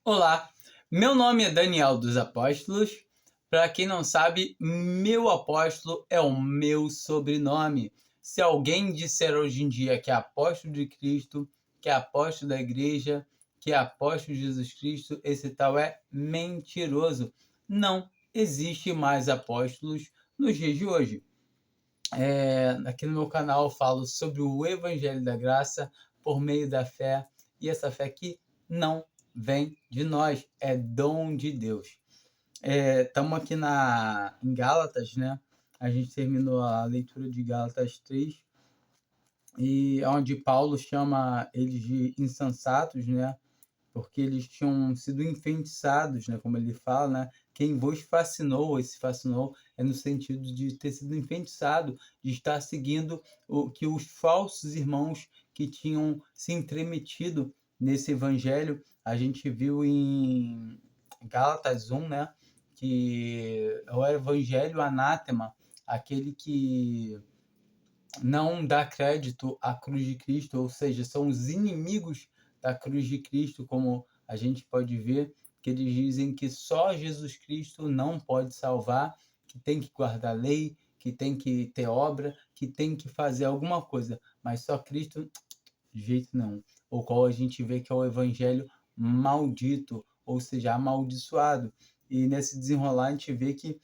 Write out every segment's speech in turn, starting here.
Olá, meu nome é Daniel dos Apóstolos. Para quem não sabe, meu apóstolo é o meu sobrenome. Se alguém disser hoje em dia que é apóstolo de Cristo, que é apóstolo da igreja, que é apóstolo de Jesus Cristo, esse tal é mentiroso. Não existe mais apóstolos nos dias de hoje. Aqui no meu canal eu falo sobre o Evangelho da Graça por meio da fé, e essa fé aqui não vem de nós, é dom de Deus. Estamos aqui em Gálatas, né? A gente terminou a leitura de Gálatas 3, e onde Paulo chama eles de insensatos, né? Porque eles tinham sido enfeitiçados, né? Como ele fala, né? Quem vos fascinou, esse fascinou é no sentido de ter sido enfeitiçado, de estar seguindo o que os falsos irmãos que tinham se intrometido nesse evangelho. A gente viu em Gálatas 1, né? Que é o evangelho anátema, aquele que não dá crédito à cruz de Cristo, ou seja, são os inimigos da cruz de Cristo, como a gente pode ver, que eles dizem que só Jesus Cristo não pode salvar, que tem que guardar a lei, que tem que ter obra, que tem que fazer alguma coisa, mas só Cristo, de jeito nenhum. O qual a gente vê que é o evangelho maldito, ou seja, amaldiçoado. E nesse desenrolar a gente vê que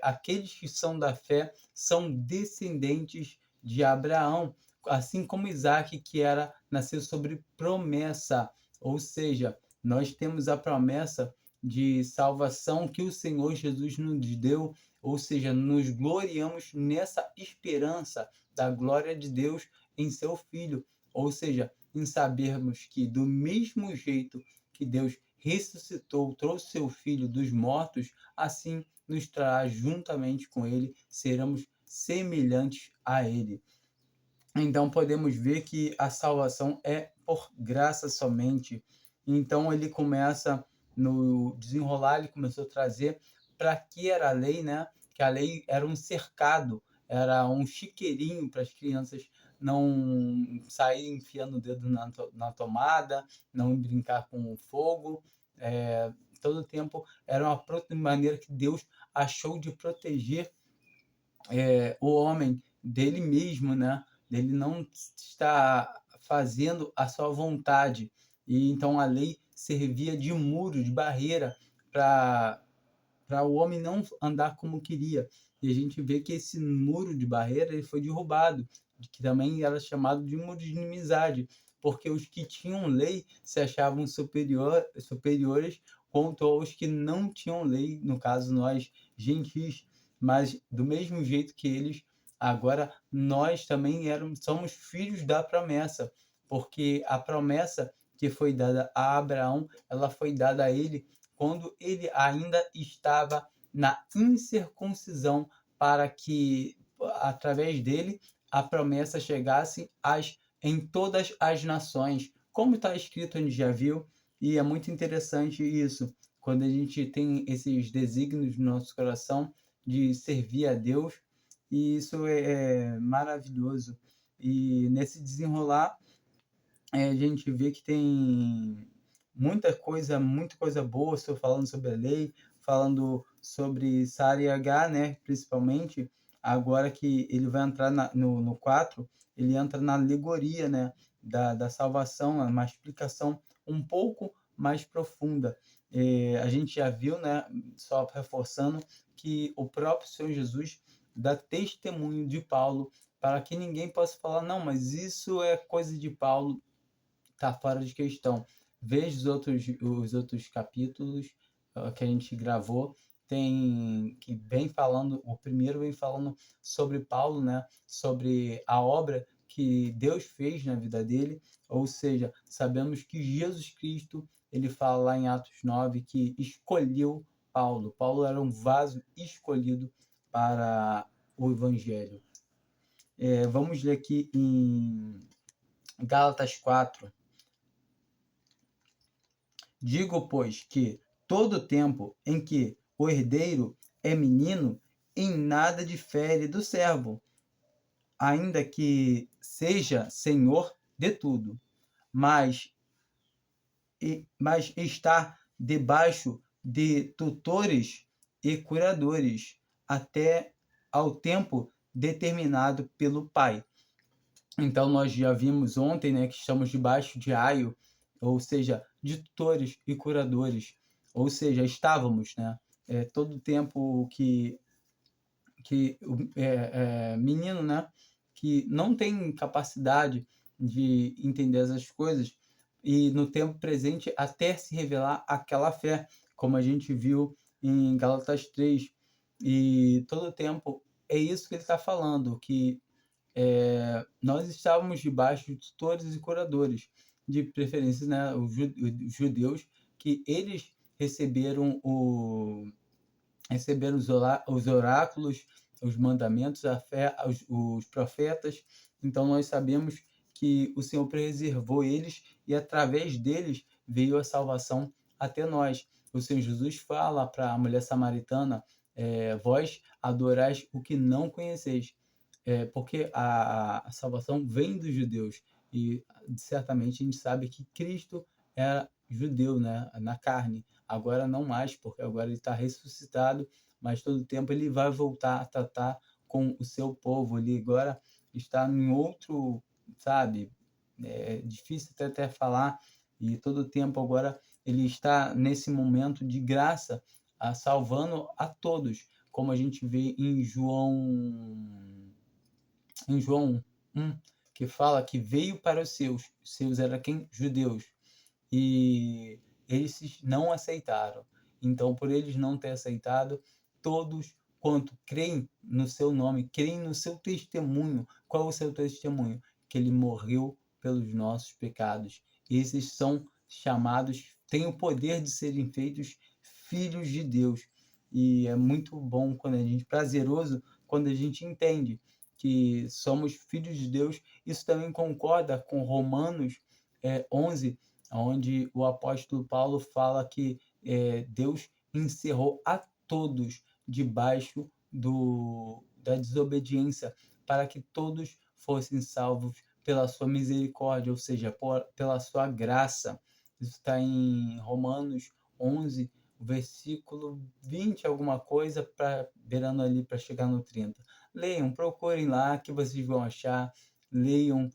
aqueles que são da fé são descendentes de Abraão, assim como Isaac, que nasceu sobre promessa, ou seja, nós temos a promessa de salvação que o Senhor Jesus nos deu, ou seja, nos gloriamos nessa esperança da glória de Deus em seu Filho, ou seja, em sabermos que do mesmo jeito que Deus ressuscitou, trouxe seu Filho dos mortos, assim nos trará juntamente com ele, seremos semelhantes a ele. Então podemos ver que a salvação é por graça somente. Então ele começa no desenrolar, ele começou a trazer para que era a lei, né? Que a lei era um cercado, era um chiqueirinho para as crianças não saírem enfiando o dedo na tomada, não brincar com o fogo. Todo o tempo era uma maneira que Deus achou de proteger o homem dele mesmo, né? Dele não estar fazendo a sua vontade. E então a lei servia de muro, de barreira para o homem não andar como queria. E a gente vê que esse muro de barreira ele foi derrubado, que também era chamado de muro de inimizade, porque os que tinham lei se achavam superiores quanto aos que não tinham lei, no caso nós, gentis. Mas do mesmo jeito que eles, agora nós também somos filhos da promessa, porque a promessa que foi dada a Abraão, ela foi dada a ele quando ele ainda estava na incircuncisão, para que através dele a promessa chegasse em todas as nações, como está escrito, a gente já viu, e é muito interessante isso, quando a gente tem esses desígnios no nosso coração de servir a Deus, e isso é maravilhoso. E nesse desenrolar, a gente vê que tem muita coisa boa. Estou falando sobre a lei, falando sobre Sara H, né, principalmente, agora que ele vai entrar no 4, ele entra na alegoria, né, da salvação, uma explicação um pouco mais profunda. A gente já viu, né, só reforçando, que o próprio Senhor Jesus dá testemunho de Paulo, para que ninguém possa falar, não, mas isso é coisa de Paulo, tá fora de questão. Veja os outros capítulos que a gente gravou, tem que vem falando, o primeiro vem falando sobre Paulo, né? Sobre a obra que Deus fez na vida dele, ou seja, sabemos que Jesus Cristo, ele fala lá em Atos 9 que escolheu Paulo. Paulo era um vaso escolhido para o evangelho. Vamos ler aqui em Gálatas 4. Digo, pois, que todo tempo em que o herdeiro é menino, em nada difere do servo, ainda que seja senhor de tudo, mas mas estar debaixo de tutores e curadores até ao tempo determinado pelo Pai. Então, nós já vimos ontem, né, que estamos debaixo de aio, ou seja, de tutores e curadores, ou seja, estávamos, né, todo o tempo que menino, né, que não tem capacidade de entender essas coisas, e no tempo presente até se revelar aquela fé, como a gente viu em Gálatas 3. E todo o tempo é isso que ele está falando, que nós estávamos debaixo de tutores e curadores, de preferência, né, os judeus, que eles receberam os oráculos, os mandamentos, a fé, os profetas. Então nós sabemos que o Senhor preservou eles e através deles veio a salvação até nós. O Senhor Jesus fala para a mulher samaritana: vós adorais o que não conheceis. Porque a salvação vem dos judeus e certamente a gente sabe que Cristo era judeu, né, na carne. Agora não mais, porque agora ele está ressuscitado, mas todo tempo ele vai voltar a tratar com o seu povo. Ele agora está em outro, sabe, é difícil até falar, e todo tempo agora ele está nesse momento de graça, salvando a todos, como a gente vê em João 1, que fala que veio para os seus era quem? Judeus, e esses não aceitaram. Então, por eles não ter aceitado, todos quanto creem no seu nome, creem no seu testemunho. Qual é o seu testemunho? Que ele morreu pelos nossos pecados. Esses são chamados, têm o poder de serem feitos filhos de Deus. E é muito bom prazeroso quando a gente entende que somos filhos de Deus. Isso também concorda com Romanos 11, onde o apóstolo Paulo fala que Deus encerrou a todos debaixo da desobediência, para que todos fossem salvos pela sua misericórdia, ou seja, pela sua graça. Isso está em Romanos 11, versículo 20, alguma coisa, beirando ali para chegar no 30. Leiam, procurem lá que vocês vão achar, leiam.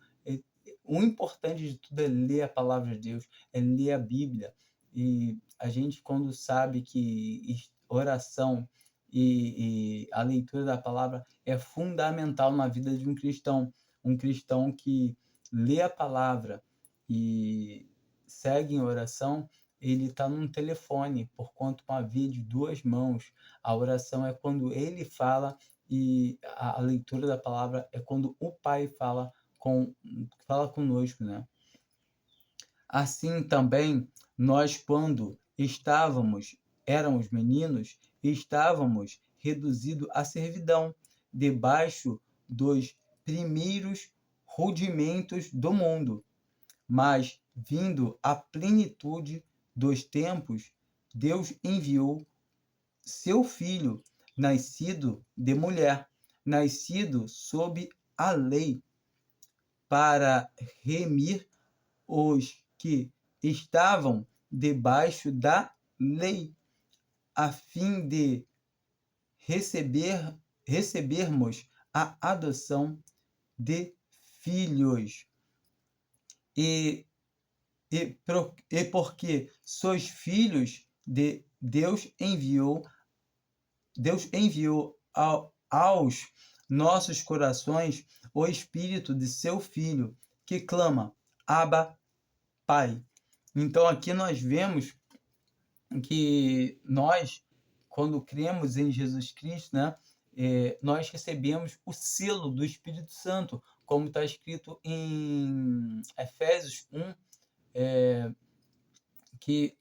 O importante de tudo é ler a palavra de Deus, é ler a Bíblia. E a gente, quando sabe que oração e a leitura da palavra é fundamental na vida de um cristão que lê a palavra e segue em oração, ele está num telefone, porquanto uma via de duas mãos. A oração é quando ele fala e a leitura da palavra é quando o Pai fala conosco, né? Assim também, nós, quando éramos meninos, estávamos reduzidos à servidão, debaixo dos primeiros rudimentos do mundo. Mas, vindo a plenitude dos tempos, Deus enviou seu Filho, nascido de mulher, nascido sob a lei, para remir os que estavam debaixo da lei, a fim de recebermos a adoção de filhos. E porque sois filhos de Deus, enviou aos nossos corações o Espírito de seu Filho, que clama: Abba, Pai. Então aqui nós vemos que nós, quando cremos em Jesus Cristo, né, nós recebemos o selo do Espírito Santo, como está escrito em Efésios 1, que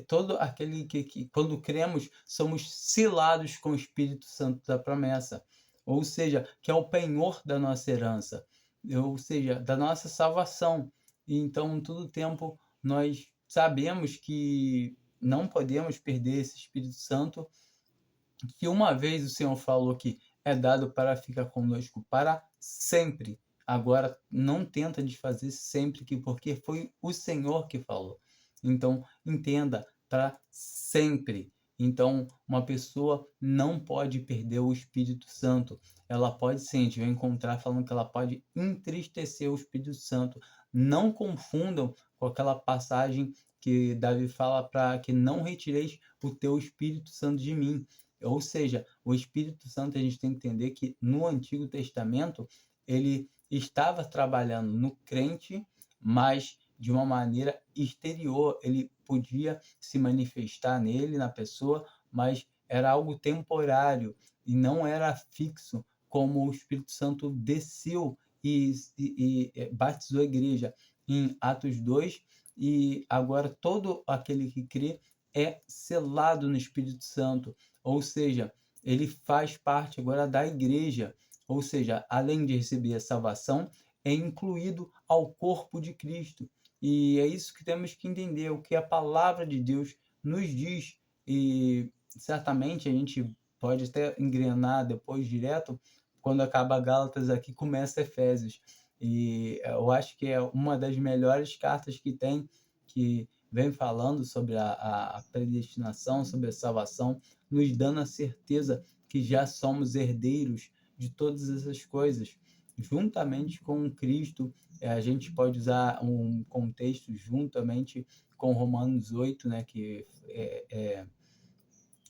todo aquele que quando cremos somos selados com o Espírito Santo da promessa, ou seja, que é o penhor da nossa herança, ou seja, da nossa salvação. E então, todo tempo nós sabemos que não podemos perder esse Espírito Santo, que uma vez o Senhor falou que é dado para ficar conosco para sempre. Agora, não tenta desfazer sempre, porque foi o Senhor que falou. Então, entenda, para sempre. Então, uma pessoa não pode perder o Espírito Santo. Ela pode sim, a gente vai encontrar falando que ela pode entristecer o Espírito Santo. Não confundam com aquela passagem que Davi fala para que não retireis o teu Espírito Santo de mim. Ou seja, o Espírito Santo a gente tem que entender que no Antigo Testamento ele estava trabalhando no crente, mas de uma maneira exterior. Ele podia se manifestar nele, na pessoa, mas era algo temporário e não era fixo, como o Espírito Santo desceu e batizou a igreja em Atos 2, e agora todo aquele que crê é selado no Espírito Santo, ou seja, ele faz parte agora da igreja, ou seja, além de receber a salvação, é incluído ao corpo de Cristo. E é isso que temos que entender, o que a palavra de Deus nos diz. E certamente a gente pode até engrenar depois direto, quando acaba Gálatas aqui, começa Efésios. E eu acho que é uma das melhores cartas que tem, que vem falando sobre a predestinação, sobre a salvação, nos dando a certeza que já somos herdeiros de todas essas coisas, juntamente com Cristo. A gente pode usar um contexto juntamente com Romanos 8, né, que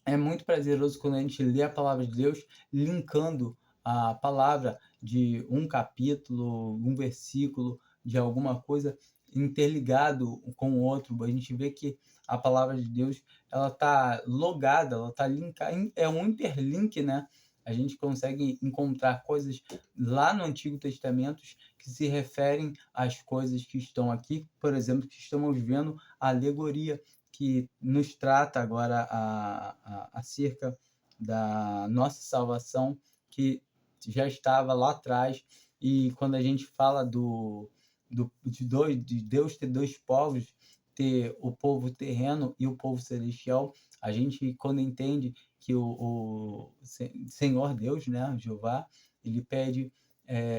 é muito prazeroso quando a gente lê a palavra de Deus, linkando a palavra de um capítulo, um versículo, de alguma coisa, interligado com o outro. A gente vê que a palavra de Deus, ela está logada, ela está linkada, é um hiperlink, né? A gente consegue encontrar coisas lá no Antigo Testamento que se referem às coisas que estão aqui, por exemplo, que estamos vendo a alegoria que nos trata agora acerca da nossa salvação, que já estava lá atrás. E quando a gente fala de Deus ter dois povos, ter o povo terreno e o povo celestial, a gente, quando entende que o Senhor Deus, né, Jeová, ele pede,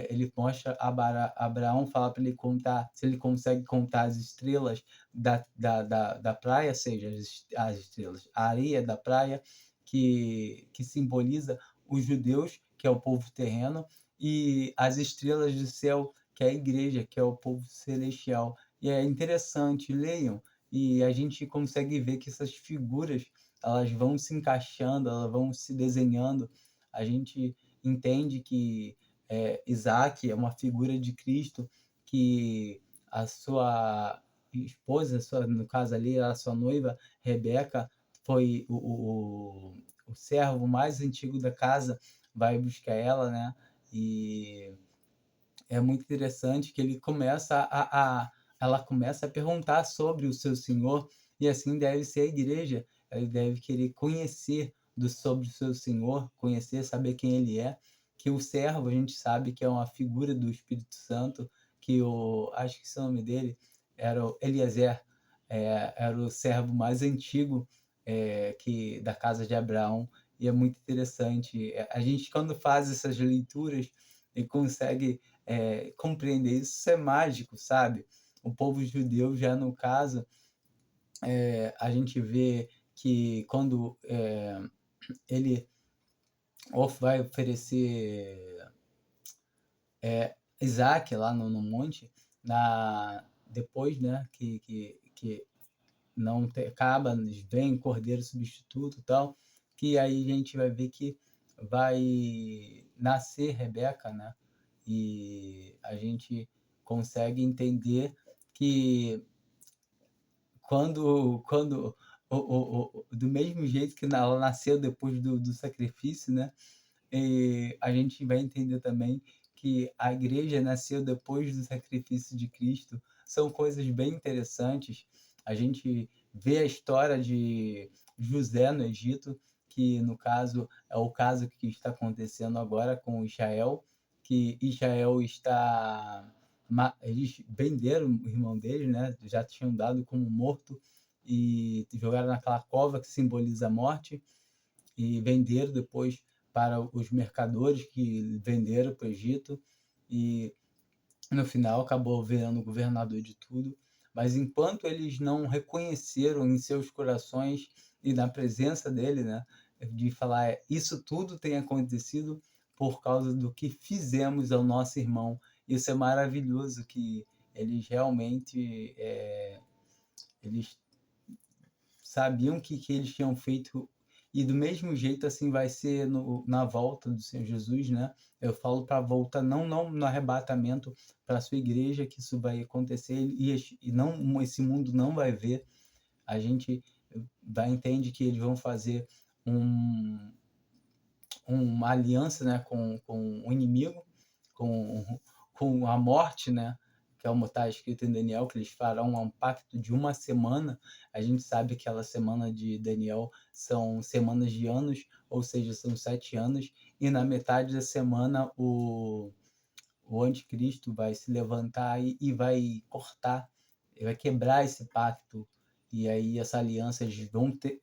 ele mostra a Abraão, fala para ele contar, se ele consegue contar as estrelas da praia, seja as estrelas, a areia da praia, que simboliza os judeus, que é o povo terreno, e as estrelas do céu, que é a igreja, que é o povo celestial. E é interessante, leiam, e a gente consegue ver que essas figuras, elas vão se encaixando, elas vão se desenhando. A gente entende que Isaac é uma figura de Cristo, que a sua esposa, no caso ali, a sua noiva, Rebeca, foi o servo mais antigo da casa, vai buscar ela, né? E é muito interessante que ele começa ela começa a perguntar sobre o seu Senhor, e assim deve ser a igreja. Ele deve querer conhecer sobre o seu Senhor, conhecer, saber quem ele é, que o servo, a gente sabe que é uma figura do Espírito Santo, que acho que o nome dele era o Eliezer, era o servo mais antigo, que da casa de Abraão, e é muito interessante. A gente, quando faz essas leituras, e consegue compreender isso. Isso é mágico, sabe? O povo judeu, já no caso, a gente vê que quando ele vai oferecer Isaac lá no monte, depois, né, que não acaba, vem cordeiro substituto e tal, que aí a gente vai ver que vai nascer Rebeca, né? E a gente consegue entender que quando do mesmo jeito que ela nasceu depois do sacrifício, né? E a gente vai entender também que a igreja nasceu depois do sacrifício de Cristo. São coisas bem interessantes. A gente vê a história de José no Egito, que no caso é o caso que está acontecendo agora com Israel, que Israel está. Eles venderam o irmão deles, né? Já tinham dado como morto e jogaram naquela cova que simboliza a morte, e venderam depois para os mercadores que venderam para o Egito, e no final acabou virando governador de tudo. Mas enquanto eles não reconheceram em seus corações e na presença dele, né, de falar: isso tudo tem acontecido por causa do que fizemos ao nosso irmão. Isso é maravilhoso, que eles realmente eles sabiam que eles tinham feito, e do mesmo jeito assim vai ser na volta do Senhor Jesus, né? Eu falo para a volta, não no arrebatamento para a sua igreja, que isso vai acontecer, e não, esse mundo não vai ver. A gente vai entende que eles vão fazer um, uma aliança, né, com o inimigo, com a morte, né, que é como está escrito em Daniel, que eles farão um pacto de uma semana. A gente sabe que aquela semana de Daniel são semanas de anos, ou seja, são 7 anos, e na metade da semana o anticristo vai se levantar e vai cortar, vai quebrar esse pacto. E aí essa aliança, eles vão ter,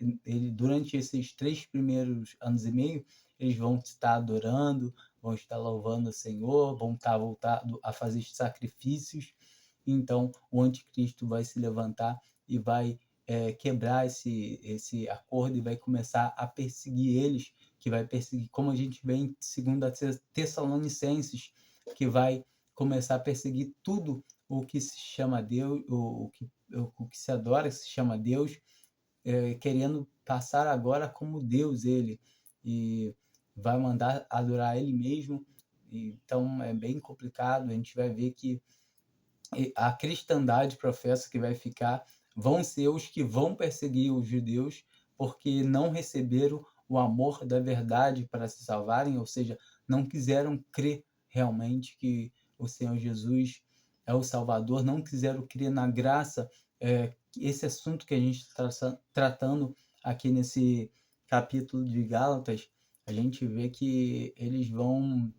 durante esses 3 primeiros anos e meio, eles vão estar adorando, vão estar louvando o Senhor, vão estar voltando a fazer sacrifícios. Então o anticristo vai se levantar e vai quebrar esse acordo e vai começar a perseguir eles, que vai perseguir, como a gente vê em 2 Tessalonicenses, que vai começar a perseguir tudo o que se chama Deus, o que se adora, que se chama Deus, querendo passar agora como Deus ele, e vai mandar adorar ele mesmo. Então é bem complicado. A gente vai ver que a cristandade professa que vai ficar vão ser os que vão perseguir os judeus, porque não receberam o amor da verdade para se salvarem, ou seja, não quiseram crer realmente que o Senhor Jesus é o Salvador, não quiseram crer na graça. Esse assunto que a gente está tratando aqui nesse capítulo de Gálatas, a gente vê que eles vão,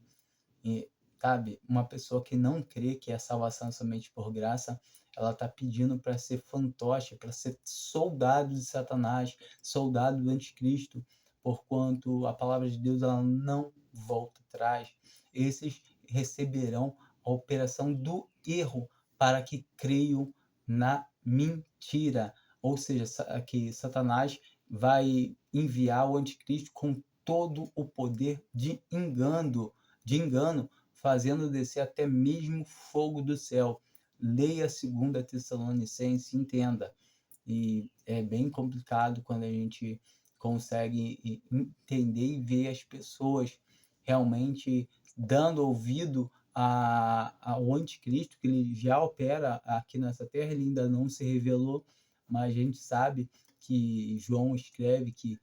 sabe, uma pessoa que não crê que a salvação é somente por graça, ela está pedindo para ser fantoche, para ser soldado de Satanás, soldado do anticristo, porquanto a palavra de Deus ela não volta atrás. Esses receberão a operação do erro para que creiam na mentira. Ou seja, que Satanás vai enviar o anticristo com todo o poder de engano, fazendo descer até mesmo fogo do céu. Leia 2 Tessalonicenses, entenda. E é bem complicado quando a gente consegue entender e ver as pessoas realmente dando ouvido ao anticristo, que ele já opera aqui nessa terra. Ele ainda não se revelou, mas a gente sabe que João escreve que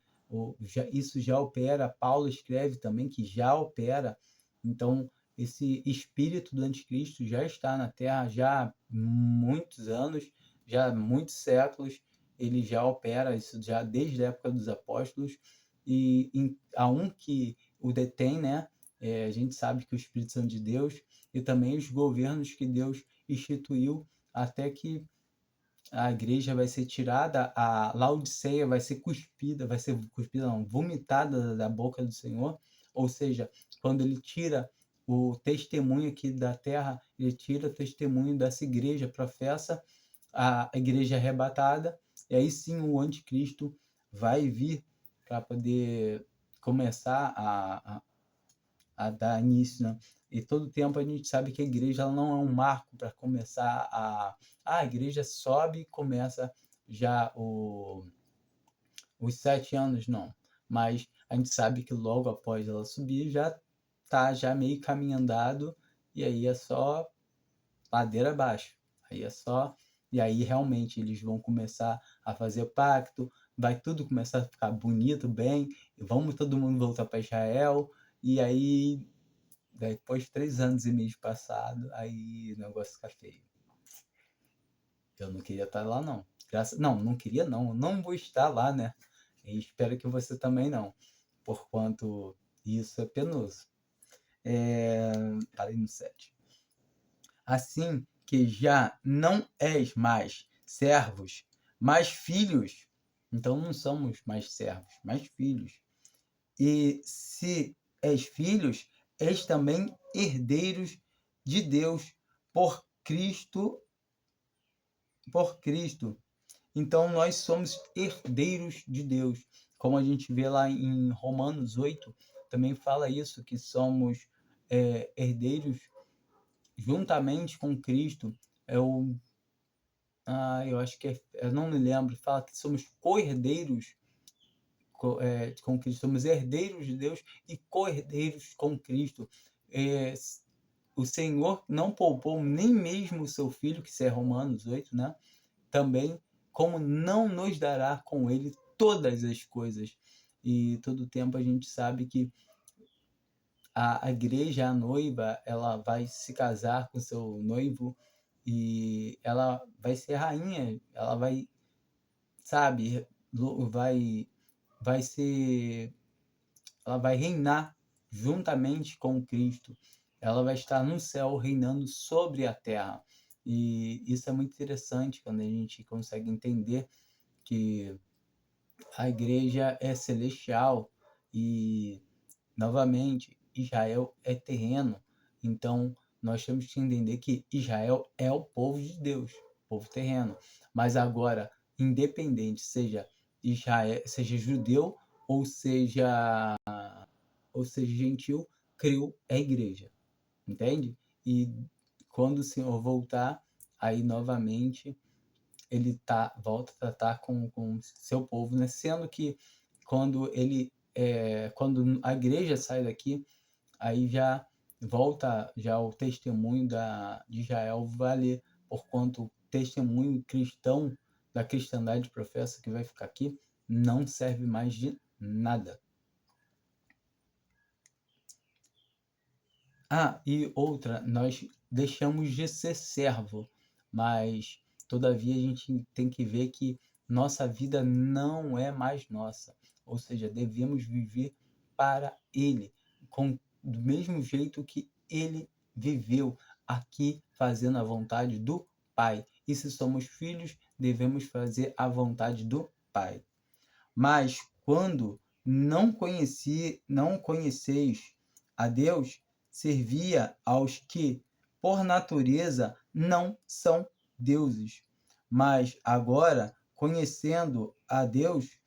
isso já opera, Paulo escreve também que já opera. Então, esse espírito do anticristo já está na terra já há muitos anos, já há muitos séculos. Ele já opera isso já desde a época dos apóstolos, e a um que o detém, né? A gente sabe que o Espírito Santo de Deus, e também os governos que Deus instituiu, até que a igreja vai ser tirada, a Laodiceia vai ser cuspida, não, vomitada da boca do Senhor. Ou seja, quando ele tira o testemunho aqui da terra, ele tira o testemunho dessa igreja, professa a igreja arrebatada, e aí sim o anticristo vai vir para poder começar a dar início, né? E todo tempo a gente sabe que a igreja ela não é um marco para começar a igreja sobe e começa já os 7 anos, não. Mas a gente sabe que logo após ela subir já tá já meio caminho andado, e aí é só ladeira abaixo. Aí é só, e aí realmente eles vão começar a fazer pacto, vai tudo começar a ficar bonito, bem, vamos todo mundo voltar para Israel. E aí depois de 3 anos e meio passado, aí o negócio fica feio. Eu não queria estar lá, não. Não queria, não. Eu não vou estar lá, né? E espero que você também não, porquanto isso é penoso. Parei no 7. Assim que já não és mais servos, mas filhos. Então não somos mais servos, mas filhos. E se és filhos, és também herdeiros de Deus por Cristo por Cristo. Então, nós somos herdeiros de Deus. Como a gente vê lá em Romanos 8, também fala isso, que somos herdeiros juntamente com Cristo. Eu acho que eu não me lembro, fala que somos co-herdeiros com Cristo, somos herdeiros de Deus e co-herdeiros com Cristo. É, o Senhor não poupou nem mesmo o seu Filho, que isso é Romanos 8, né? Também, como não nos dará com ele todas as coisas. E todo tempo a gente sabe que a igreja, a noiva, ela vai se casar com seu noivo e ela vai ser rainha, ela vai, sabe, vai ser, ela vai reinar juntamente com Cristo. Ela vai estar no céu reinando sobre a terra. E isso é muito interessante quando a gente consegue entender que a igreja é celestial e, novamente, Israel é terreno. Então, nós temos que entender que Israel é o povo de Deus, povo terreno. Mas agora, independente, seja Israel, seja judeu ou seja gentil, criou a igreja, entende? E quando o Senhor voltar, aí novamente ele volta a tratar com seu povo, né? Sendo que quando a igreja sai daqui, aí já volta já o testemunho de Israel valer, porquanto o testemunho cristão da cristandade professa que vai ficar aqui não serve mais de nada. E outra, nós deixamos de ser servo, mas todavia a gente tem que ver que nossa vida não é mais nossa, ou seja, devemos viver para Ele, do mesmo jeito que Ele viveu aqui, fazendo a vontade do Pai. E se somos filhos, devemos fazer a vontade do Pai. Mas quando não conheceis a Deus, servia aos que, por natureza, não são deuses. Mas agora, conhecendo a Deus,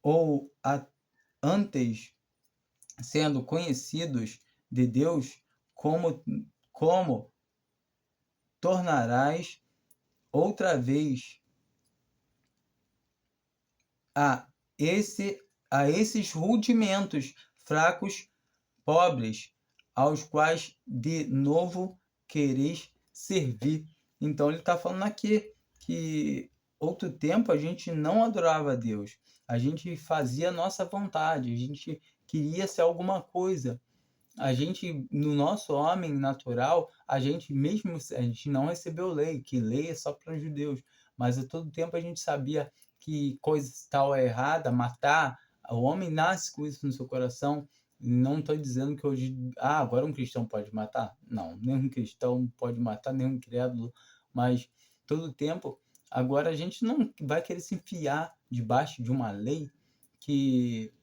ou antes sendo conhecidos de Deus, como tornarás outra vez a esses rudimentos fracos, pobres, aos quais de novo quereis servir. Então ele está falando aqui que outro tempo a gente não adorava a Deus, a gente fazia a nossa vontade, a gente queria ser alguma coisa. A gente, no nosso homem natural, a gente não recebeu lei, que lei é só para os judeus, mas a todo tempo a gente sabia que coisa tal é errada, matar, o homem nasce com isso no seu coração. Não estou dizendo que hoje, agora um cristão pode matar. Não, nenhum cristão pode matar, nenhum incrédulo, mas todo tempo, agora a gente não vai querer se enfiar debaixo de uma lei que,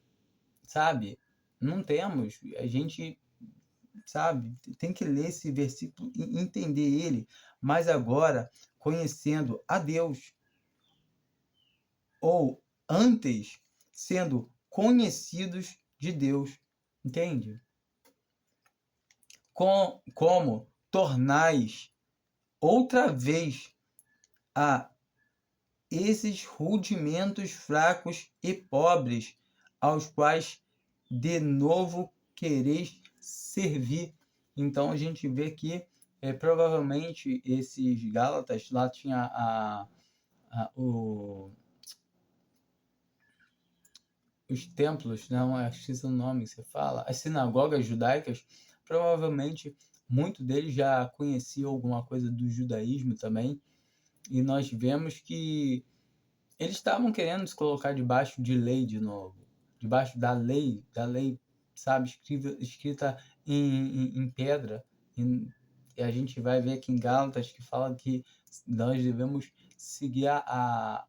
sabe, não temos. A gente, sabe, tem que ler esse versículo e entender ele. Mas agora, conhecendo a Deus, ou antes sendo conhecidos de Deus, entende? Como tornais outra vez a esses rudimentos fracos e pobres, aos quais de novo quereis servir. Então a gente vê que provavelmente esses Gálatas lá tinha os templos, não acho que esse é o nome que você fala, as sinagogas judaicas, provavelmente muitos deles já conheciam alguma coisa do judaísmo também, e nós vemos que eles estavam querendo se colocar debaixo de lei de novo, debaixo da lei, sabe, escrita em pedra. E a gente vai ver aqui em Gálatas que fala que nós devemos seguir a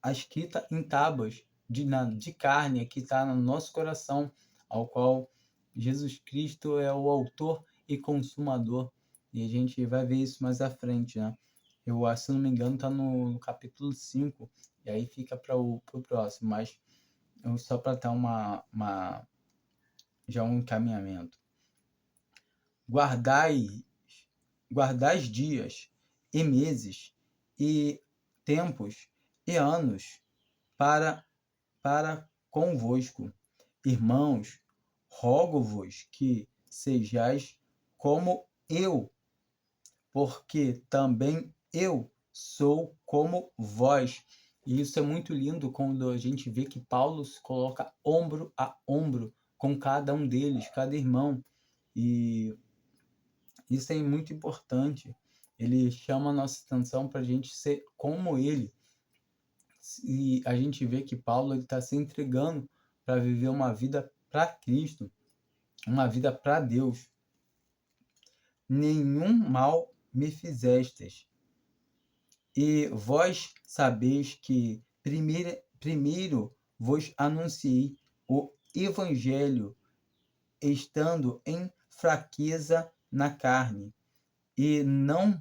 escrita em tábuas de carne que está no nosso coração, ao qual Jesus Cristo é o autor e consumador. E a gente vai ver isso mais à frente, né? Eu acho, se não me engano, está no capítulo 5, e aí fica para o próximo, mas só para dar já um encaminhamento. Guardai dias e meses e tempos e anos para convosco. Irmãos, rogo-vos que sejais como eu, porque também eu sou como vós. E isso é muito lindo quando a gente vê que Paulo se coloca ombro a ombro com cada um deles, cada irmão. E isso é muito importante. Ele chama a nossa atenção para a gente ser como ele. E a gente vê que Paulo está se entregando para viver uma vida para Cristo, uma vida para Deus. Nenhum mal me fizestes. E vós sabeis que primeiro vos anunciei o Evangelho, estando em fraqueza na carne, e não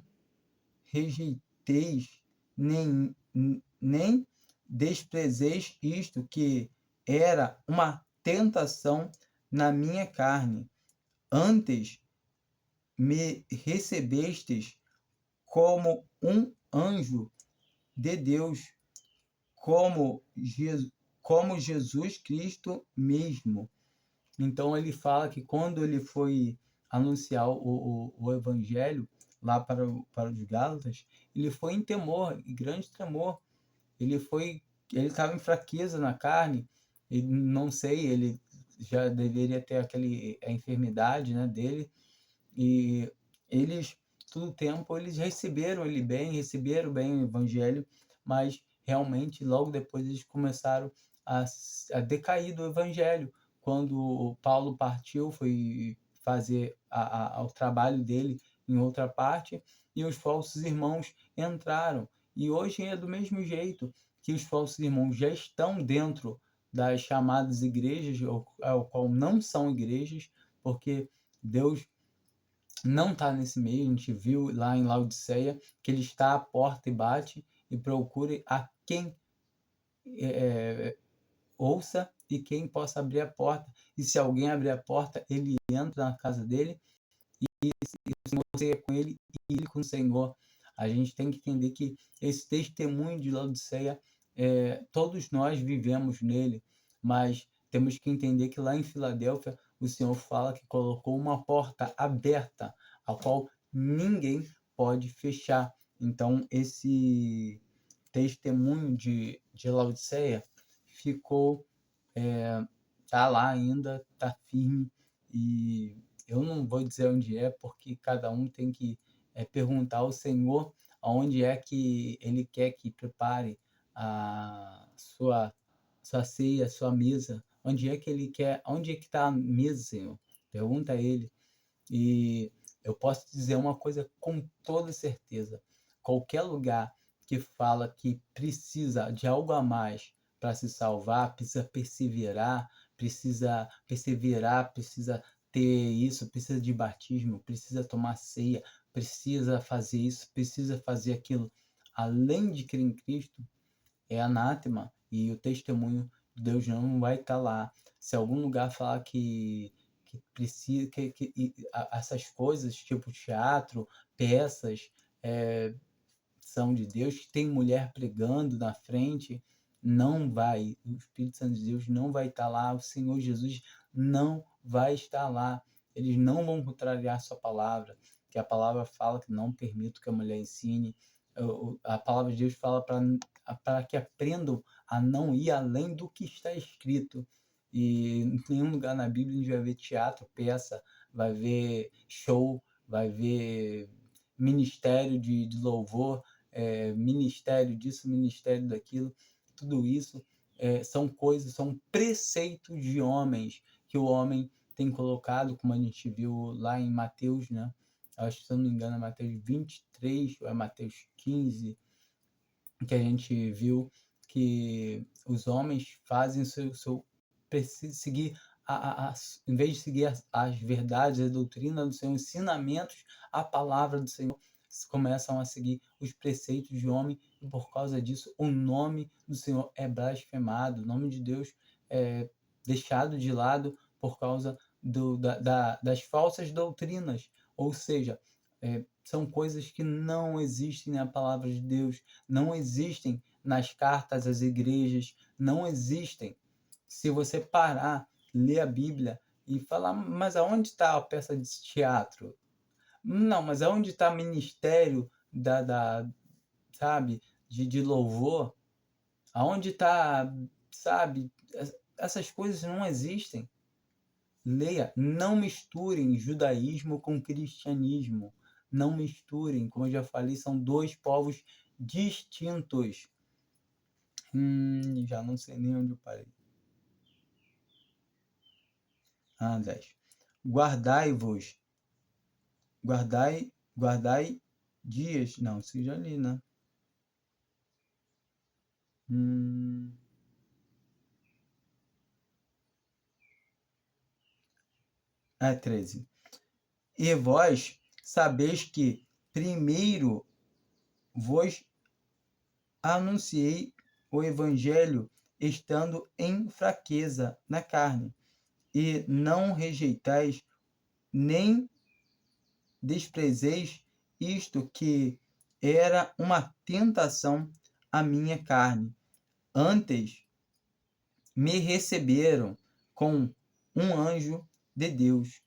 rejeiteis nem desprezeis isto, que era uma tentação na minha carne. Antes me recebestes como um anjo de Deus, como Jesus Cristo mesmo. Então ele fala que quando ele foi anunciar o evangelho lá para os Gálatas, ele foi em temor, em grande temor. Ele estava em fraqueza na carne, e não sei, ele já deveria ter a enfermidade, né, dele, e eles, todo o tempo, eles receberam bem o evangelho, mas realmente logo depois eles começaram a decair do evangelho. Quando Paulo partiu, foi fazer o trabalho dele em outra parte, e os falsos irmãos entraram. E hoje é do mesmo jeito que os falsos irmãos já estão dentro das chamadas igrejas, ao qual não são igrejas, porque Deus não está nesse meio. A gente viu lá em Laodiceia que ele está à porta e bate, e procure a quem ouça e quem possa abrir a porta. E se alguém abrir a porta, ele entra na casa dele, e o Senhor ceia com ele e ele com o Senhor. A gente tem que entender que esse testemunho de Laodiceia, todos nós vivemos nele, mas temos que entender que lá em Filadélfia o Senhor fala que colocou uma porta aberta, a qual ninguém pode fechar. Então esse testemunho de Laodiceia ficou, tá lá ainda, tá firme, e eu não vou dizer onde é, porque cada um tem que perguntar ao Senhor aonde é que Ele quer que prepare a sua ceia, a sua mesa. Onde é que Ele quer, onde é que está a mesa, Senhor? Pergunta a Ele. E eu posso dizer uma coisa com toda certeza: qualquer lugar que fala que precisa de algo a mais para se salvar, precisa perseverar, precisa ter isso, precisa de batismo, precisa tomar ceia, precisa fazer isso, precisa fazer aquilo, além de crer em Cristo, é anátema, e o testemunho de Deus não vai estar lá. Se algum lugar falar que precisa, essas coisas, tipo teatro, peças, são de Deus, que tem mulher pregando na frente, não vai. O Espírito Santo de Deus não vai estar lá, o Senhor Jesus não vai estar lá. Eles não vão contrariar sua palavra, que a palavra fala que não permito que a mulher ensine. A palavra de Deus fala para que aprendam a não ir além do que está escrito. E em nenhum lugar na Bíblia a gente vai ver teatro, peça, vai ver show, vai ver ministério de louvor, ministério disso, ministério daquilo. Tudo isso são coisas, são preceitos de homens que o homem tem colocado, como a gente viu lá em Mateus, né? Acho que, se eu não me engano, é Mateus 23 ou é Mateus 15, que a gente viu que os homens fazem seguir, em vez de seguir as verdades, a doutrina do Senhor, ensinamentos, a palavra do Senhor, começam a seguir os preceitos de homem, e por causa disso o nome do Senhor é blasfemado, o nome de Deus é deixado de lado por causa das falsas doutrinas. Ou seja, são coisas que não existem na palavra de Deus, não existem nas cartas às igrejas, não existem. Se você parar, ler a Bíblia e falar, mas aonde está a peça de teatro? Não, mas aonde está o ministério sabe, de louvor? Aonde está, sabe, essas coisas não existem. Leia, não misturem judaísmo com cristianismo. Não misturem, como eu já falei, são dois povos distintos. Já não sei nem onde eu parei. 10. Guardai-vos. Guardai dias. Não, isso já li, né? 13. E vós sabeis que primeiro vos anunciei o evangelho estando em fraqueza na carne, e não rejeitais nem desprezeis isto que era uma tentação à minha carne. Antes me receberam com um anjo de Deus,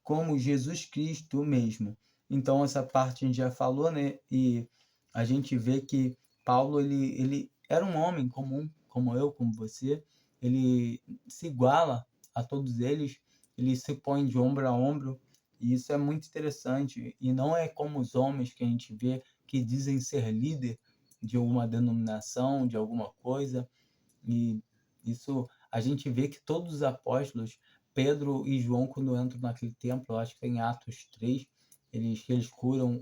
como Jesus Cristo mesmo. Então, essa parte a gente já falou, né? E a gente vê que Paulo, ele era um homem comum, como eu, como você. Ele se iguala a todos eles, ele se põe de ombro a ombro, e isso é muito interessante. E não é como os homens que a gente vê que dizem ser líder de alguma denominação, de alguma coisa. E isso a gente vê que todos os apóstolos, Pedro e João, quando entram naquele templo, eu acho que tem Atos 3, eles curam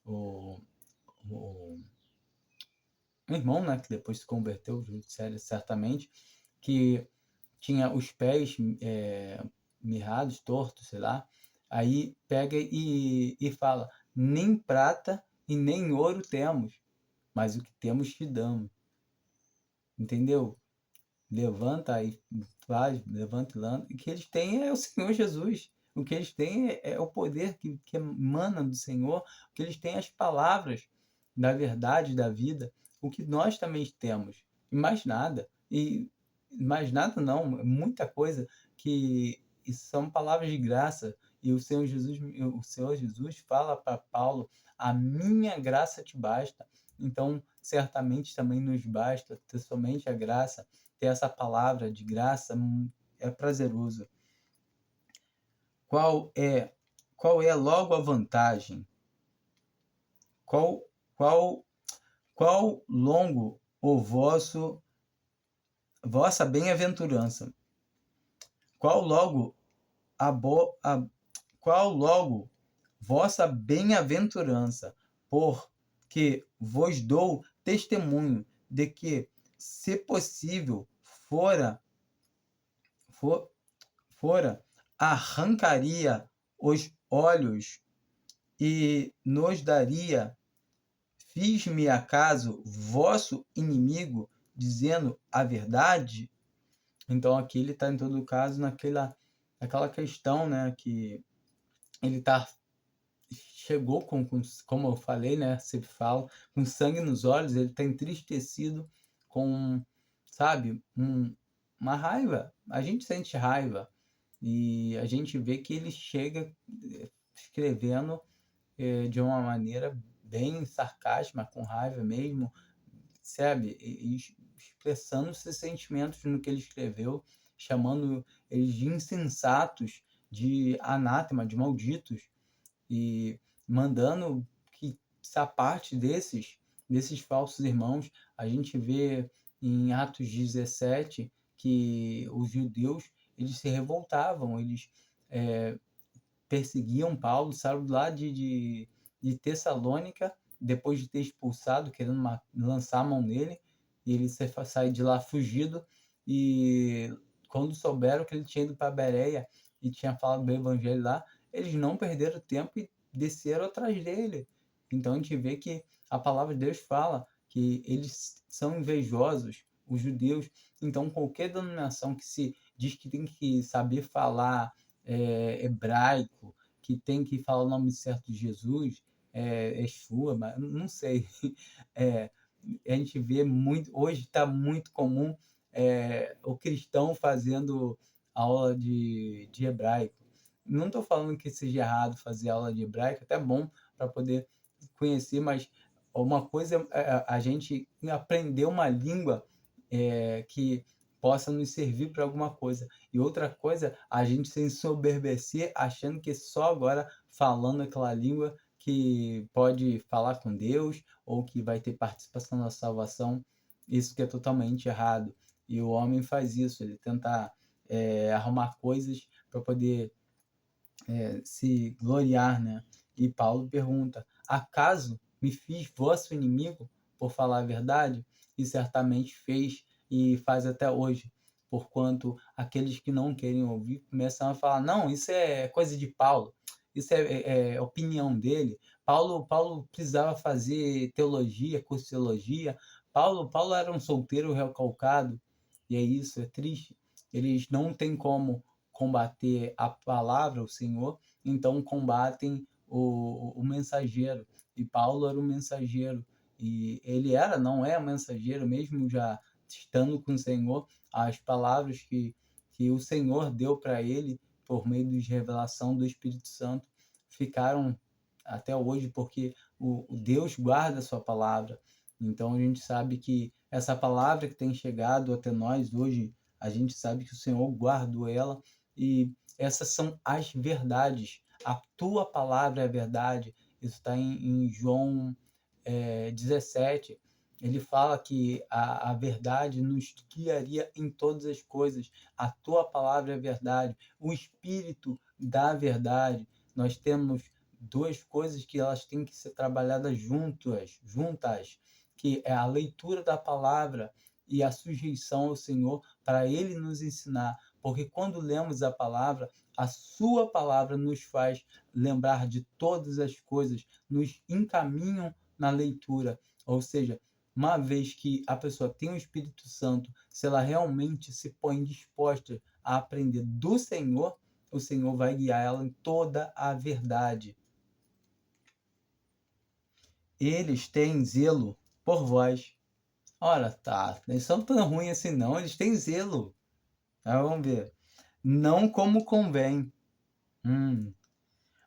o irmão, né, que depois se converteu, certamente, que tinha os pés mirrados, tortos, sei lá. Aí pega e fala, nem prata e nem ouro temos, mas o que temos te damos. Entendeu? Levanta e faz, levanta e lança. O que eles têm é o Senhor Jesus. O que eles têm é o poder que emana do Senhor. O que eles têm é as palavras da verdade, da vida. O que nós também temos. E mais nada. E mais nada não, muita coisa que são palavras de graça. E o Senhor Jesus fala para Paulo, a minha graça te basta. Então, certamente também nos basta ter somente a graça, ter essa palavra de graça, é prazeroso. Qual é logo a vantagem? Qual longo o vossa bem-aventurança? Qual logo vossa bem-aventurança? Porque vos dou testemunho de que, se possível, fora, arrancaria os olhos e nos daria, fiz-me acaso vosso inimigo, dizendo a verdade? Então aqui ele está, em todo caso, naquela questão, né, que ele chegou como eu falei, né, sempre falo, com sangue nos olhos, ele está entristecido com, sabe, uma raiva. A gente sente raiva e a gente vê que ele chega escrevendo de uma maneira bem sarcástica, com raiva mesmo, sabe, e expressando seus sentimentos no que ele escreveu, chamando eles de insensatos, de anátema, de malditos, e mandando que essa parte desses falsos irmãos, a gente vê em Atos 17 que os judeus, eles se revoltavam, eles perseguiam Paulo, saíram lá de Tessalônica, depois de ter expulsado, querendo lançar a mão nele, e ele saiu de lá fugido, e quando souberam que ele tinha ido para Bereia e tinha falado do evangelho lá, eles não perderam tempo e desceram atrás dele. Então a gente vê que a palavra de Deus fala que eles são invejosos, os judeus. Então qualquer denominação que se diz que tem que saber falar hebraico, que tem que falar o nome certo de Jesus, Yeshua, mas não sei. É, a gente vê muito, hoje está muito comum o cristão fazendo aula de hebraico. Não estou falando que seja errado fazer aula de hebraico, até bom para poder conhecer, mas uma coisa é a gente aprender uma língua que possa nos servir para alguma coisa. E outra coisa, a gente se ensoberbecer achando que só agora falando aquela língua que pode falar com Deus ou que vai ter participação na salvação. Isso que é totalmente errado. E o homem faz isso, ele tenta arrumar coisas para poder se gloriar, né? E Paulo pergunta: acaso me fiz vosso inimigo por falar a verdade? E certamente fez e faz até hoje, porquanto aqueles que não querem ouvir começam a falar: não, isso é coisa de Paulo, isso é opinião dele. Paulo precisava fazer teologia, curso de teologia. Paulo era um solteiro recalcado, e é isso, é triste. Eles não têm como combater a palavra, o Senhor, então combatem o mensageiro. E Paulo era o mensageiro. E ele não é o mensageiro, mesmo já estando com o Senhor, as palavras que o Senhor deu para ele por meio de revelação do Espírito Santo ficaram até hoje, porque o Deus guarda a sua palavra. Então a gente sabe que essa palavra que tem chegado até nós hoje, a gente sabe que o Senhor guardou ela e essas são as verdades. A tua palavra é a verdade. Isso está em João 17. Ele fala que a verdade nos guiaria em todas as coisas. A tua palavra é a verdade. O Espírito da verdade. Nós temos duas coisas que elas têm que ser trabalhadas juntas, que é a leitura da palavra e a sujeição ao Senhor para Ele nos ensinar. Porque quando lemos a palavra, a sua palavra nos faz lembrar de todas as coisas, nos encaminham na leitura. Ou seja, uma vez que a pessoa tem o Espírito Santo, se ela realmente se põe disposta a aprender do Senhor, o Senhor vai guiar ela em toda a verdade. Eles têm zelo por vós. Ora, tá, eles são tão ruins assim não, eles têm zelo. Vamos ver. Não como convém,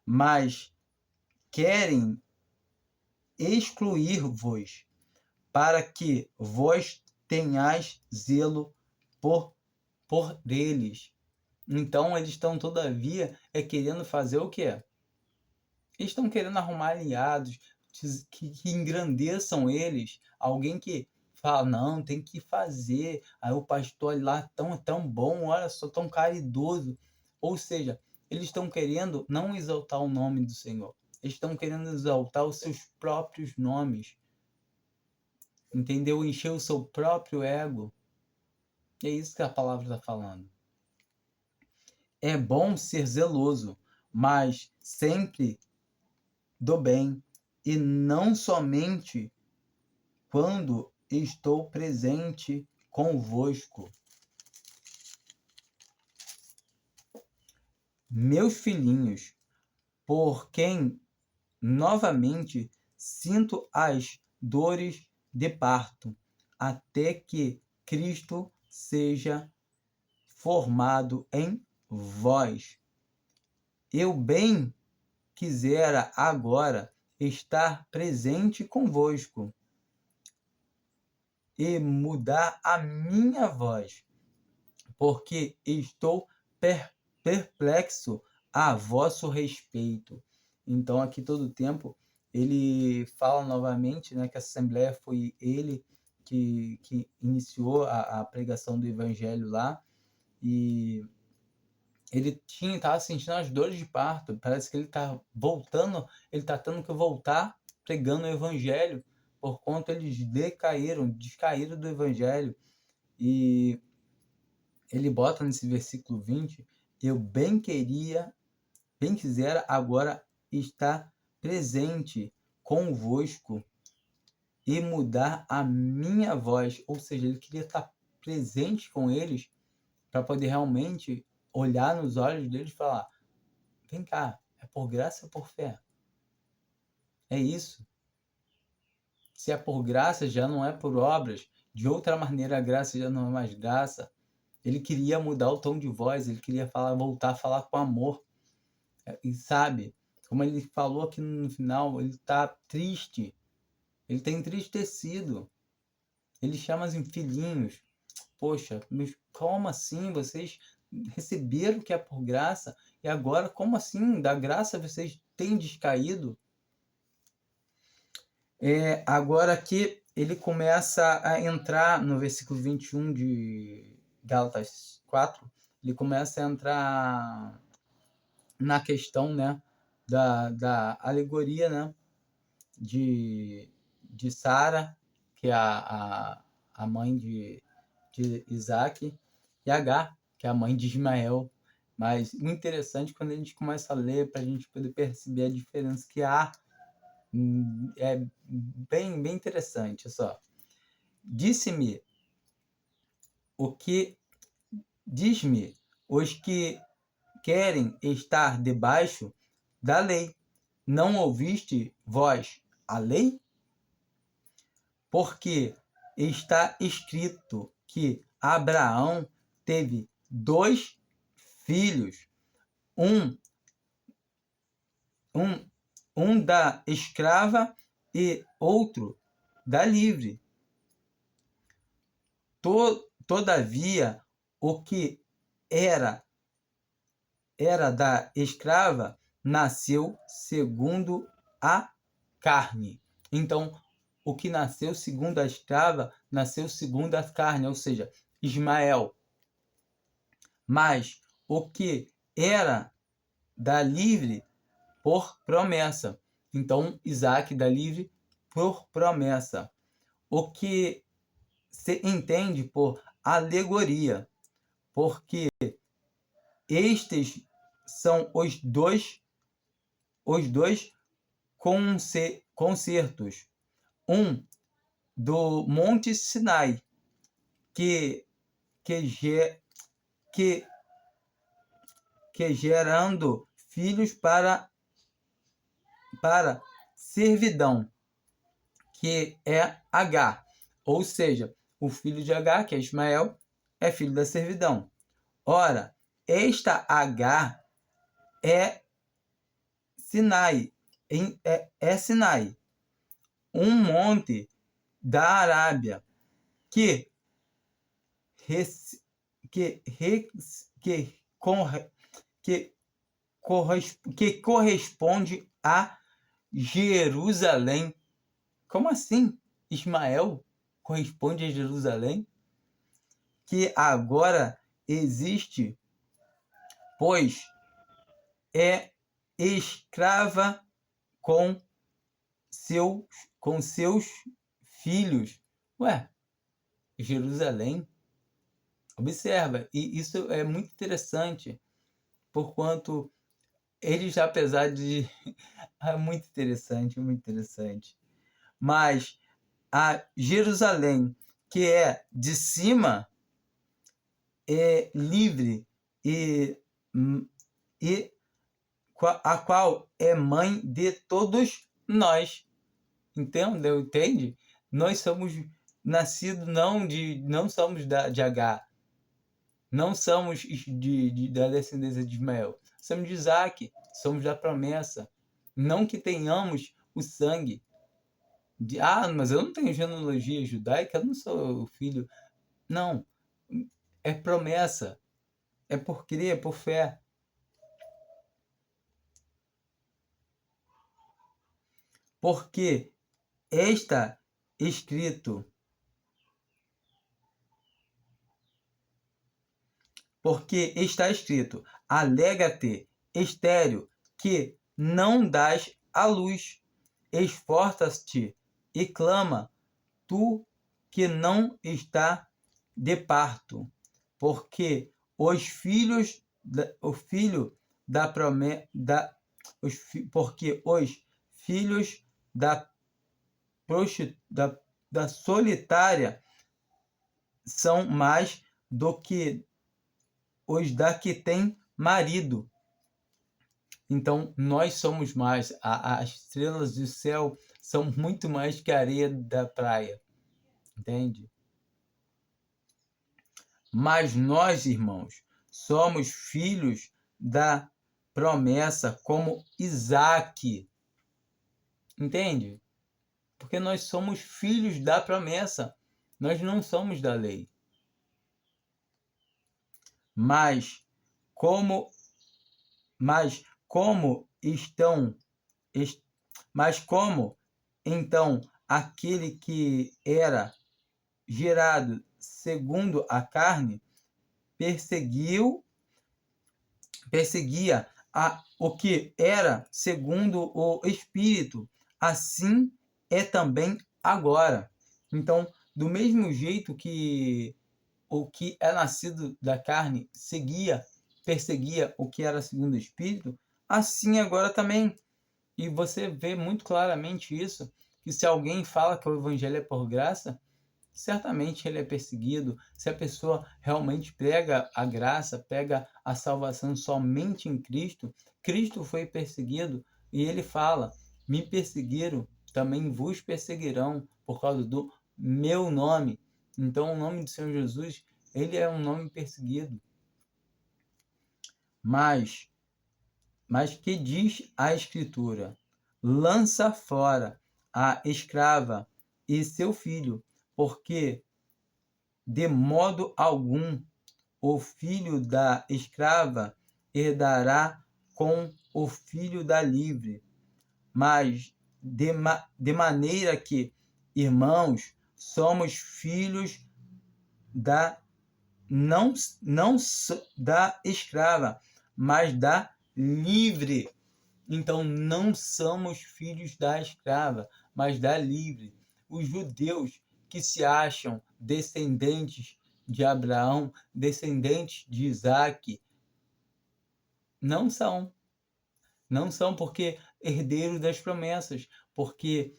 mas querem excluir-vos, para que vós tenhais zelo por eles. Então, eles estão, todavia, querendo fazer o quê? Eles estão querendo arrumar aliados que engrandeçam eles. Alguém que fala, não, tem que fazer. Aí o pastor lá tão bom, olha só, tão caridoso. Ou seja, eles estão querendo não exaltar o nome do Senhor. Eles estão querendo exaltar os seus próprios nomes. Entendeu? Encher o seu próprio ego. É isso que a palavra está falando. É bom ser zeloso, mas sempre do bem, e não somente quando estou presente convosco. Meus filhinhos, por quem novamente sinto as dores de parto, até que Cristo seja formado em vós. Eu bem quisera agora estar presente convosco e mudar a minha voz, porque estou perplexo a vosso respeito. Então, aqui todo o tempo, ele fala novamente, né, que a Assembleia foi ele que iniciou a pregação do Evangelho lá, e ele estava sentindo as dores de parto. Parece que ele está voltando, ele está tendo que voltar pregando o Evangelho, por conta eles descaíram do Evangelho. E ele bota nesse versículo 20, eu bem quisera agora estar presente convosco e mudar a minha voz. Ou seja, ele queria estar presente com eles para poder realmente olhar nos olhos deles e falar: vem cá, é por graça ou por fé? É isso. Se é por graça, já não é por obras. De outra maneira, a graça já não é mais graça. Ele queria mudar o tom de voz, ele queria voltar a falar com amor. E sabe, como ele falou aqui no final, ele está triste. Ele está entristecido. Ele chama assim, filhinhos. Poxa, mas como assim? Vocês receberam o que é por graça e agora, como assim? Da graça vocês têm descaído? Agora aqui ele começa a entrar no versículo 21 de Gálatas 4, ele começa a entrar na questão, né, da alegoria, né, de Sara, que é a mãe de Isaac, e Agar, que é a mãe de Ismael. Mas o interessante quando a gente começa a ler, para a gente poder perceber a diferença que há, é bem interessante. Só diz-me os que querem estar debaixo da lei, não ouviste vós a lei? Porque está escrito que Abraão teve 2 filhos, um da escrava e outro da livre. Todavia, o que era da escrava nasceu segundo a carne. Então, o que nasceu segundo a escrava nasceu segundo a carne, ou seja, Ismael. Mas o que era da livre por promessa. Então, Isaac da livre por promessa. O que se entende por alegoria, porque estes são os dois concertos. Um do Monte Sinai, que gerando filhos para servidão, que é Agar. Ou seja, o filho de Agar, que é Ismael, é filho da servidão. Ora, esta Agar é Sinai, Sinai, um monte da Arábia que corresponde a Jerusalém. Como assim? Ismael corresponde a Jerusalém? Que agora existe, pois é escrava com seus filhos. Ué, Jerusalém? Observa, e isso é muito interessante, porquanto eles, apesar de... é muito interessante. Mas a Jerusalém, que é de cima, é livre e a qual é mãe de todos nós. Entende? Nós somos nascidos, não somos de Agar, não somos da descendência de Ismael, somos de Isaac, somos da promessa. Não que tenhamos o sangue mas eu não tenho genealogia judaica, eu não sou filho. Não, é promessa, é por crer, é por fé. Porque está escrito, alegra-te, estéril, que não dás à luz, esforça-te e clama, tu que não está de parto, porque os filhos da, da solitária são mais do que os da que tem marido. Então, nós somos mais. As estrelas do céu são muito mais que a areia da praia. Entende? Mas nós, irmãos, somos filhos da promessa como Isaque. Entende? Porque nós somos filhos da promessa. Nós não somos da lei. Mas como então aquele que era gerado segundo a carne perseguia o que era segundo o Espírito, assim é também agora. Então, do mesmo jeito que o que é nascido da carne perseguia o que era segundo o Espírito, assim agora também. E você vê muito claramente isso, que se alguém fala que o Evangelho é por graça, certamente ele é perseguido. Se a pessoa realmente prega a graça, pega a salvação somente em Cristo, Cristo foi perseguido e ele fala: me perseguiram, também vos perseguirão por causa do meu nome. Então o nome do Senhor Jesus, ele é um nome perseguido. Mas que diz a Escritura? Lança fora a escrava e seu filho, porque de modo algum o filho da escrava herdará com o filho da livre. Mas de maneira que, irmãos, somos filhos da não da escrava, mas da livre. Então não somos filhos da escrava, mas da livre. Os judeus que se acham descendentes de Abraão, descendentes de Isaque, não são. Não são porque herdeiros das promessas, porque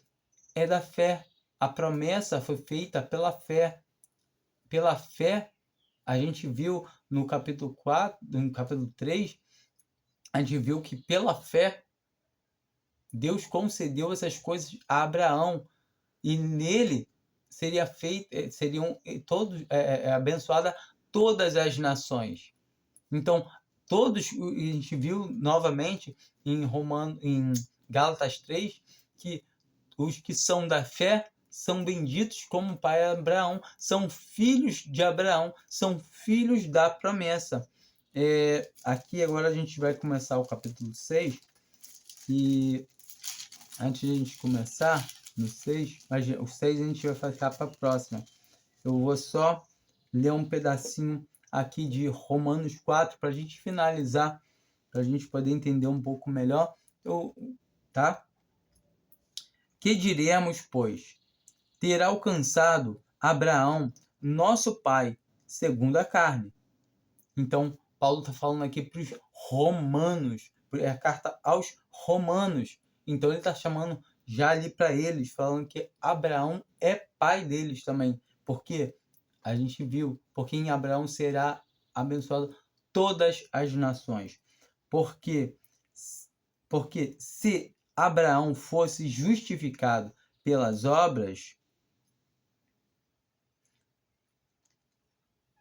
é da fé. A promessa foi feita pela fé. Pela fé, a gente viu no capítulo 4, no capítulo 3, a gente viu que pela fé Deus concedeu essas coisas a Abraão e nele seriam todos abençoadas todas as nações. Então, a gente viu novamente em Gálatas 3 que os que são da fé são benditos como o pai Abraão, são filhos de Abraão, são filhos da promessa. Aqui agora a gente vai começar o capítulo 6 e antes de a gente começar no 6, o 6 a gente vai ficar para a próxima. Eu vou só ler um pedacinho aqui de Romanos 4 para a gente finalizar, para a gente poder entender um pouco melhor. Tá? Que diremos, pois? Ter alcançado Abraão, nosso pai, segundo a carne. Então, Paulo está falando aqui para os romanos, é a carta aos romanos. Então, ele está chamando já ali para eles, falando que Abraão é pai deles também. Porque a gente viu, porque em Abraão será abençoado todas as nações. Porque se Abraão fosse justificado pelas obras,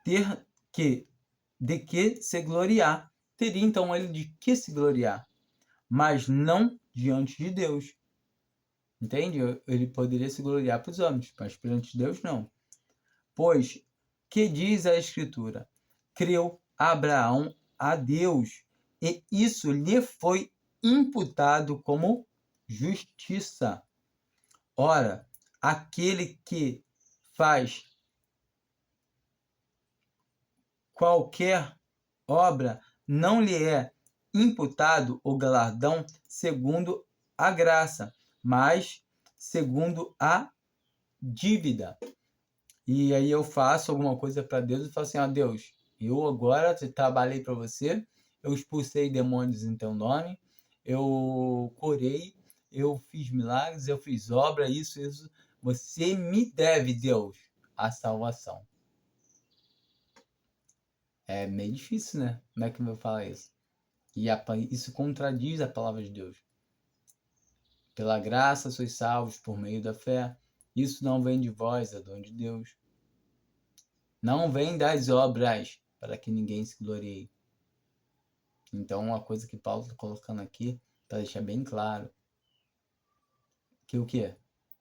de que se gloriar. Teria então ele de que se gloriar, mas não diante de Deus. Entende? Ele poderia se gloriar para os homens, mas perante Deus não. Pois, que diz a Escritura? Creu Abraão a Deus, e isso lhe foi imputado como justiça. Ora, aquele que faz qualquer obra não lhe é imputado o galardão segundo a graça, mas segundo a dívida. E aí eu faço alguma coisa para Deus e falo assim: Deus, eu agora trabalhei para você, eu expulsei demônios em teu nome, eu curei, eu fiz milagres, eu fiz obra, isso. Você me deve, Deus, a salvação. É meio difícil, né? Como é que eu vou falar isso? E isso contradiz a palavra de Deus. Pela graça sois salvos por meio da fé. Isso não vem de vós, é dom de Deus. Não vem das obras, para que ninguém se glorie. Então, uma coisa que Paulo está colocando aqui, para deixar bem claro, que o quê?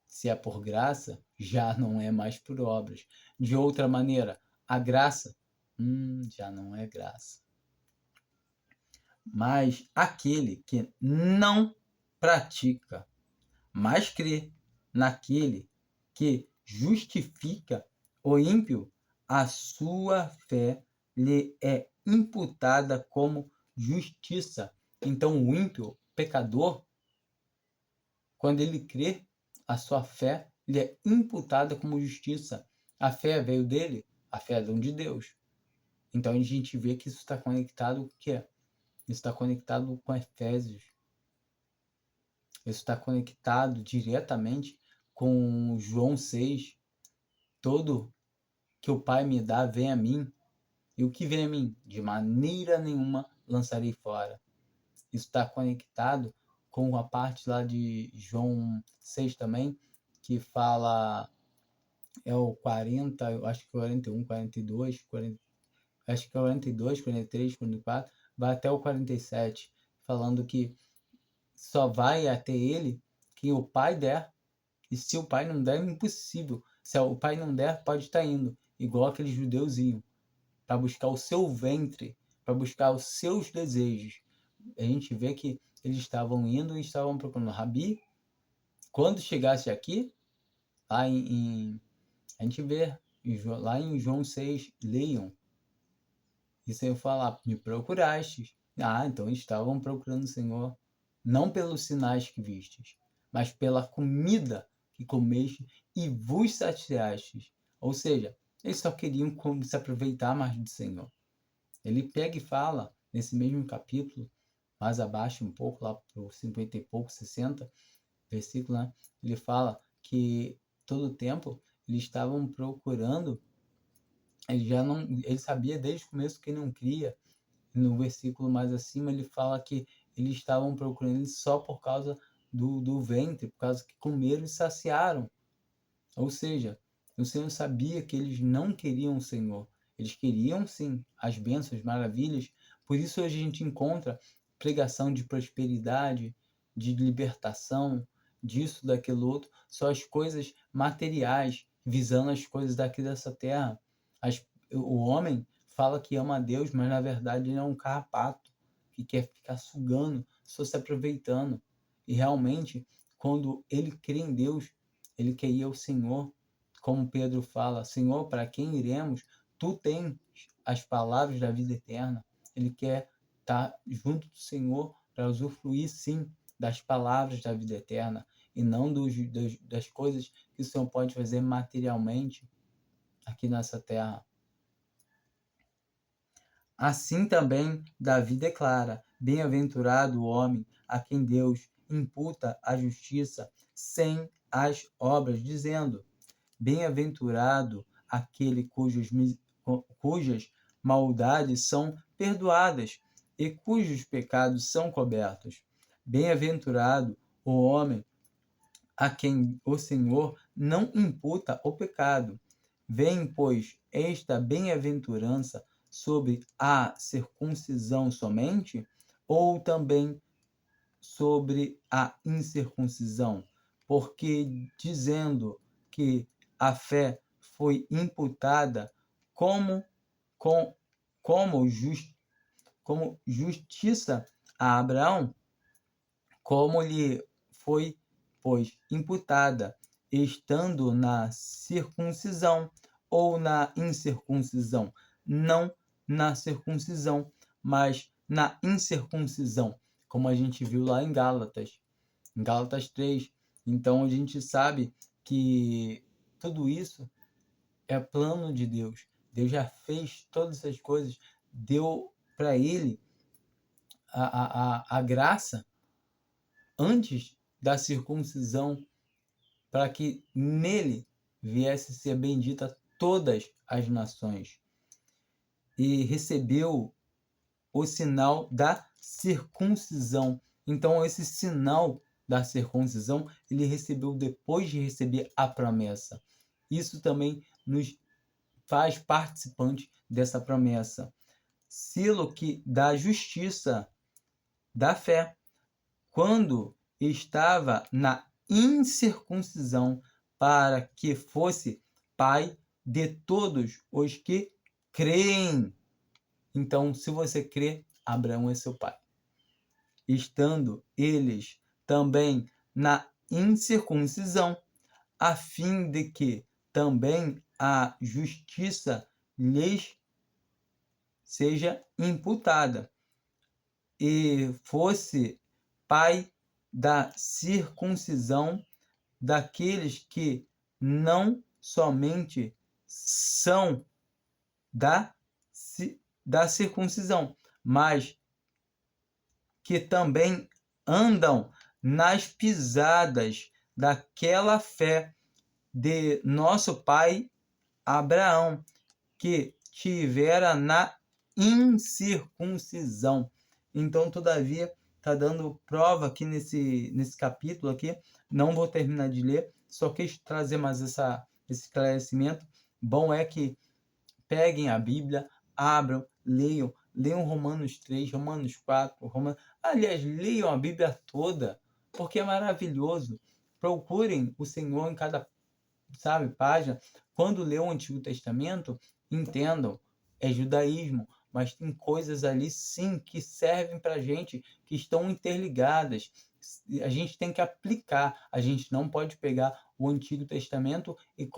Se é por graça, já não é mais por obras. De outra maneira, a graça, já não é graça. Mas aquele que não pratica, mas crê naquele que justifica o ímpio, a sua fé lhe é imputada como justiça. Então, o ímpio, pecador, quando ele crê, a sua fé lhe é imputada como justiça. A fé veio dele, a fé é dom de Deus. Então, a gente vê que isso está conectado com o quê? Isso está conectado com Efésios. Isso está conectado diretamente com João 6. Todo que o Pai me dá vem a mim. E o que vem a mim? De maneira nenhuma lançarei fora. Isso está conectado com a parte lá de João 6 também, que fala, é o 40, eu acho que 41, 42, 40, acho que é 42, 43, 44, vai até o 47, falando que só vai até ele quem o Pai der. E se o Pai não der, é impossível. Se o Pai não der, pode estar indo. Igual aqueles judeus iam. Para buscar o seu ventre. Para buscar os seus desejos. A gente vê que eles estavam indo e estavam procurando. Rabi, quando chegasse aqui, lá a gente vê, lá em João 6, leiam. Isso eu falar, me procurastes. Então estavam procurando o Senhor, não pelos sinais que vistes, mas pela comida que comeste e vos saciastes. Ou seja, eles só queriam se aproveitar mais do Senhor. Ele pega e fala, nesse mesmo capítulo, mais abaixo um pouco, lá para o 50 e pouco, 60, versículo, né? Ele fala que todo o tempo eles estavam procurando, ele sabia desde o começo que não cria. No versículo mais acima ele fala que eles estavam procurando ele só por causa do ventre, por causa que comeram e saciaram. Ou seja, o Senhor sabia que eles não queriam o Senhor. Eles queriam sim as bênçãos, maravilhas. Por isso hoje a gente encontra pregação de prosperidade, de libertação, disso, daquilo outro, só as coisas materiais, visando as coisas daqui dessa terra. O homem fala que ama a Deus, mas na verdade ele é um carrapato que quer ficar sugando, só se aproveitando. E realmente, quando ele crê em Deus, ele quer ir ao Senhor, como Pedro fala, Senhor, para quem iremos? Tu tens as palavras da vida eterna. Ele quer estar junto do Senhor para usufruir, sim, das palavras da vida eterna e não das coisas que o Senhor pode fazer materialmente aqui nessa terra. Assim também Davi declara, bem-aventurado o homem a quem Deus imputa a justiça sem as obras, dizendo, bem-aventurado aquele cujas maldades são perdoadas e cujos pecados são cobertos. Bem-aventurado o homem a quem o Senhor não imputa o pecado. Vem, pois, esta bem-aventurança sobre a circuncisão somente, ou também sobre a incircuncisão? Porque dizendo que a fé foi imputada como, com, como, como justiça a Abraão, como lhe foi, pois, imputada, estando na circuncisão ou na incircuncisão? Não na circuncisão, mas na incircuncisão, como a gente viu lá em Gálatas 3. Então a gente sabe que tudo isso é plano de Deus. Deus já fez todas essas coisas, deu para ele a graça antes da circuncisão, para que nele viesse a ser bendita todas as nações. E recebeu o sinal da circuncisão. Então, esse sinal da circuncisão, ele recebeu depois de receber a promessa. Isso também nos faz participante dessa promessa. Selo que da justiça, da fé, quando estava na incircuncisão, para que fosse pai de todos os que creem. Então, se você crê, Abraão é seu pai. Estando eles também na incircuncisão, a fim de que também a justiça lhes seja imputada, e fosse pai da circuncisão daqueles que não somente são da circuncisão, mas que também andam nas pisadas daquela fé de nosso pai Abraão, que tivera na incircuncisão. Então, todavia, está dando prova aqui nesse capítulo aqui. Não vou terminar de ler, só quis trazer mais esse esclarecimento. Bom é que peguem a Bíblia, abram, leiam Romanos 3, Romanos 4, aliás, leiam a Bíblia toda, porque é maravilhoso. Procurem o Senhor em cada, página. Quando lê o Antigo Testamento, entendam, é judaísmo, mas tem coisas ali sim que servem para a gente, que estão interligadas. A gente tem que aplicar, a gente não pode pegar o Antigo Testamento e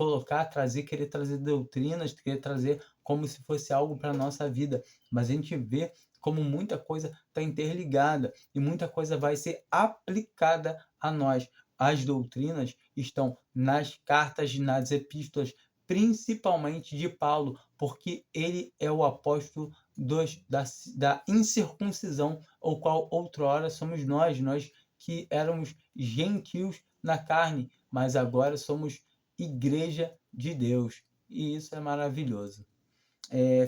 querer trazer doutrinas, querer trazer como se fosse algo para a nossa vida, mas a gente vê como muita coisa está interligada e muita coisa vai ser aplicada a nós. As doutrinas estão nas cartas, nas epístolas, principalmente de Paulo, porque ele é o apóstolo da incircuncisão, o qual outrora somos nós que éramos gentios na carne, mas agora somos igreja de Deus, e isso é maravilhoso.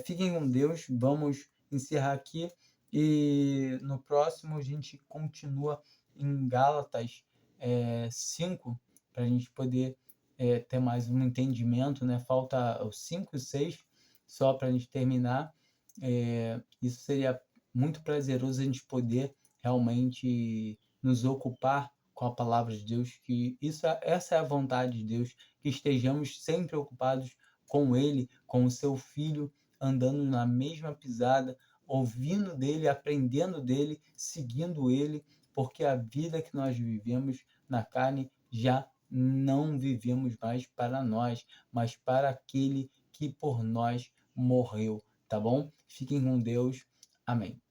Fiquem com Deus, vamos encerrar aqui, e no próximo a gente continua em Gálatas 5, para a gente poder ter mais um entendimento, né? Falta os 5 e 6, só para a gente terminar. Isso seria muito prazeroso a gente poder realmente nos ocupar com a palavra de Deus, que essa é a vontade de Deus, que estejamos sempre ocupados com Ele, com o Seu Filho, andando na mesma pisada, ouvindo dEle, aprendendo dEle, seguindo Ele, porque a vida que nós vivemos na carne já não vivemos mais para nós, mas para aquele que por nós morreu, tá bom? Fiquem com Deus. Amém.